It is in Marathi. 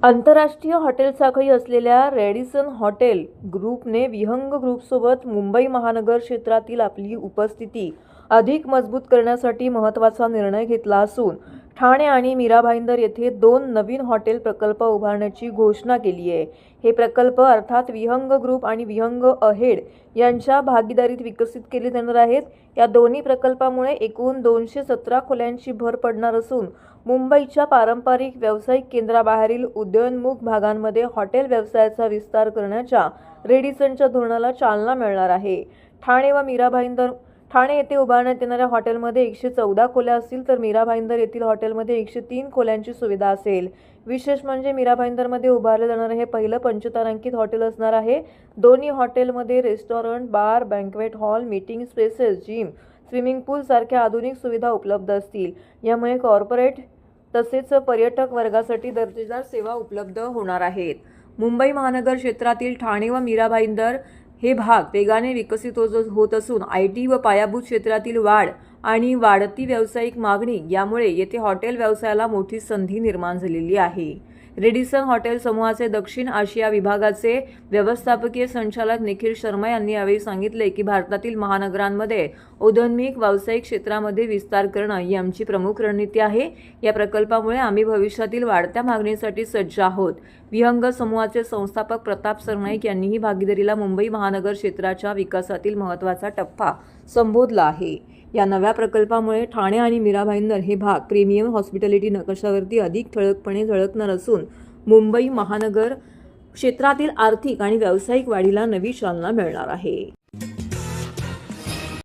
आंतरराष्ट्रीय हॉटेल साखळी असलेल्या रेडिसन हॉटेल ग्रुपने विहंग ग्रुपसोबत मुंबई महानगर क्षेत्रातील आपली उपस्थिती अधिक मजबूत करण्यासाठी महत्त्वाचा निर्णय घेतला असून ठाणे आणि मीरा भाईंदर येथे 2 नवीन हॉटेल प्रकल्प उभारण्याची घोषणा केली आहे। हे प्रकल्प अर्थात विहंग ग्रुप आणि विहंग अहेड यांच्या भागीदारीत विकसित केले जाणार आहेत। या दोन्ही प्रकल्पामुळे एकूण 217 खोल्यांची भर पडणार असून मुंबईच्या पारंपरिक व्यावसायिक केंद्राबाहेरील उदयोन्मुख भागांमध्ये हॉटेल व्यवसायाचा विस्तार करण्याच्या रेडिसनच्या धोरणाला चालना मिळणार आहे। ठाणे येथे उभारण्यात येणाऱ्या हॉटेलमध्ये 114 खोल्या असतील तर मीरा भाईंदर येथील हॉटेलमध्ये 103 खोल्यांची सुविधा असेल। विशेष म्हणजे मीरा भाईंदरमध्ये उभारले जाणारे हे पहिलं पंचतारांकित हॉटेल असणार आहे। दोन्ही हॉटेलमध्ये restaurant, bar, banquet hall, meeting spaces, gym, swimming pool सारख्या आधुनिक सुविधा उपलब्ध असतील। यामुळे कॉर्पोरेट तसेच पर्यटक वर्गासाठी दर्जेदार सेवा उपलब्ध होणार आहेत। मुंबई महानगर क्षेत्रातील ठाणे व मीरा भाईंदर हे भाग वेगाने विकसित होत असून IT व पायाभूत क्षेत्रातील वाढ आणि वाढती व्यावसायिक मागणी यामुळे येथे हॉटेल व्यवसायाला मोठी संधी निर्माण झालेली आहे। रेडिसन हॉटेल समूहाचे दक्षिण आशिया विभागाचे व्यवस्थापकीय संचालक निखिल शर्मा यांनी यावेळी सांगितले की भारतातील महानगरांमध्ये उदयोन्मुख व्यावसायिक क्षेत्रामध्ये विस्तार करणं ही आमची प्रमुख रणनीती आहे। या प्रकल्पामुळे आम्ही भविष्यातील वाढत्या मागणीसाठी सज्ज आहोत। विहंग समूहाचे संस्थापक प्रताप सरनाईक यांनी ही भागीदारीला मुंबई महानगर क्षेत्राच्या विकासातील महत्त्वाचा टप्पा संबोधला आहे। या नव्या प्रकल्पामुळे ठाणे आणि मीरा भाईंदर हे भाग प्रीमियम हॉस्पिटॅलिटी नकाशावरती अधिक ठळकपणे झळकणार असून मुंबई महानगर क्षेत्रातील आर्थिक आणि व्यावसायिक वाढीला नवी चालना मिळणार आहे।